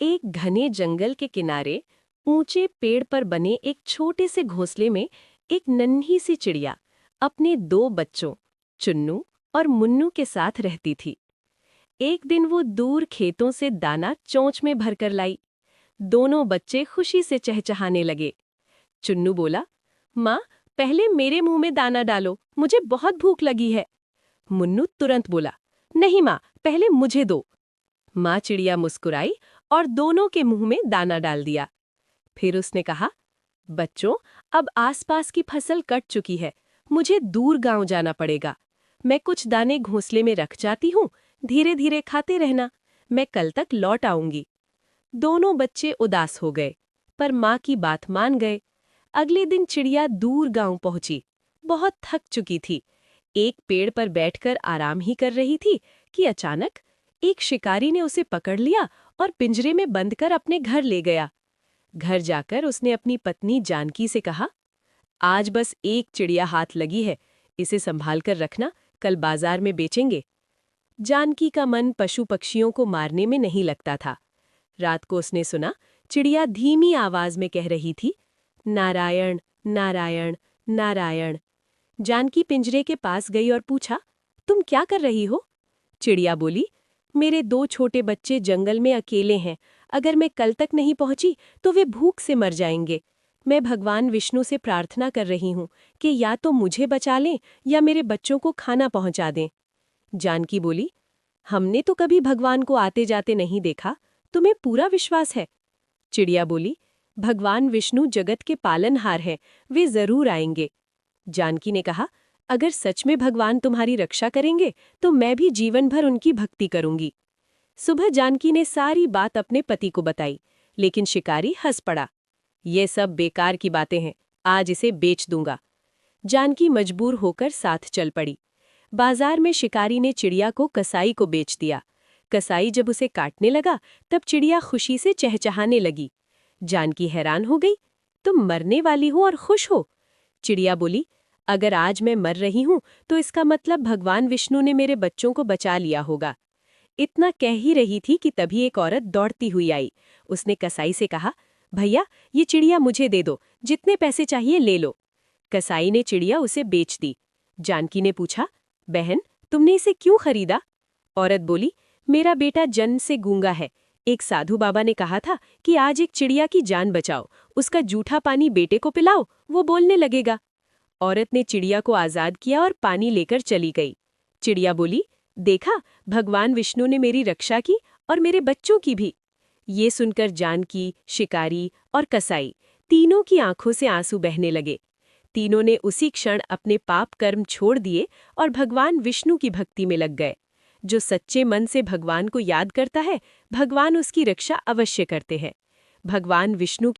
एक घने जंगल के किनारे ऊंचे पेड़ पर बने एक छोटे से घोंसले में एक नन्ही सी चिड़िया अपने दो बच्चों चुन्नू और मुन्नू के साथ रहती थी। एक दिन वो दूर खेतों से दाना चोंच में भरकर लाई। दोनों बच्चे खुशी से चहचहाने लगे। चुन्नू बोला, माँ, पहले मेरे मुंह में दाना डालो, मुझे बहुत भूख लगी है। मुन्नू तुरंत बोला, नहीं माँ, पहले मुझे दो। माँ चिड़िया मुस्कुराई और दोनों के मुंह में दाना डाल दिया। फिर उसने कहा, बच्चों, अब आसपास की फसल कट चुकी है, मुझे दूर गांव जाना पड़ेगा। मैं कुछ दाने घोंसले में रख जाती हूँ, धीरे धीरे खाते रहना, मैं कल तक लौट आऊंगी। दोनों बच्चे उदास हो गए, पर माँ की बात मान गए। अगले दिन चिड़िया दूर गांव पहुंची। बहुत थक चुकी थी। एक पेड़ पर बैठकर आराम ही कर रही थी कि अचानक एक शिकारी ने उसे पकड़ लिया और पिंजरे में बंद कर अपने घर ले गया। घर जाकर उसने अपनी पत्नी जानकी से कहा, आज बस एक चिड़िया हाथ लगी है, इसे संभाल कर रखना, कल बाजार में बेचेंगे। जानकी का मन पशु पक्षियों को मारने में नहीं लगता था। रात को उसने सुना चिड़िया धीमी आवाज में कह रही थी, नारायण नारायण नारायण। जानकी पिंजरे के पास गई और पूछा, तुम क्या कर रही हो? चिड़िया बोली, मेरे दो छोटे बच्चे जंगल में अकेले हैं, अगर मैं कल तक नहीं पहुंची तो वे भूख से मर जाएंगे। मैं भगवान विष्णु से प्रार्थना कर रही हूं कि या तो मुझे बचा लें या मेरे बच्चों को खाना पहुंचा दें। जानकी बोली, हमने तो कभी भगवान को आते जाते नहीं देखा, तुम्हें पूरा विश्वास है? चिड़िया बोली, भगवान विष्णु जगत के पालनहार हैं, वे जरूर आएंगे। जानकी ने कहा, अगर सच में भगवान तुम्हारी रक्षा करेंगे तो मैं भी जीवन भर उनकी भक्ति करूंगी। सुबह जानकी ने सारी बात अपने पति को बताई, लेकिन शिकारी हंस पड़ा। ये सब बेकार की बातें हैं, आज इसे बेच दूंगा। जानकी मजबूर होकर साथ चल पड़ी। बाजार में शिकारी ने चिड़िया को कसाई को बेच दिया। कसाई जब उसे काटने लगा तब चिड़िया खुशी से चहचहाने लगी। जानकी हैरान हो गई, तुम मरने वाली हो और खुश हो? चिड़िया बोली, अगर आज मैं मर रही हूं तो इसका मतलब भगवान विष्णु ने मेरे बच्चों को बचा लिया होगा। इतना कह ही रही थी कि तभी एक औरत दौड़ती हुई आई। उसने कसाई से कहा, भैया, ये चिड़िया मुझे दे दो, जितने पैसे चाहिए ले लो। कसाई ने चिड़िया उसे बेच दी। जानकी ने पूछा, बहन, तुमने इसे क्यों खरीदा? औरत बोली, मेरा बेटा जन्म से गूंगा है। एक साधु बाबा ने कहा था कि आज एक चिड़िया की जान बचाओ, उसका जूठा पानी बेटे को पिलाओ, वो बोलने लगेगा। औरत ने चिड़िया को आजाद किया और पानी लेकर चली गई। चिड़िया बोली, देखा, भगवान विष्णु ने मेरी रक्षा की और मेरे बच्चों की भी। ये सुनकर जानकी, शिकारी और कसाई तीनों की आंखों से आंसू बहने लगे। तीनों ने उसी क्षण अपने पाप कर्म छोड़ दिए और भगवान विष्णु की भक्ति में लग गए। जो सच्चे मन से भगवान को याद करता है, भगवान उसकी रक्षा अवश्य करते हैं। भगवान विष्णु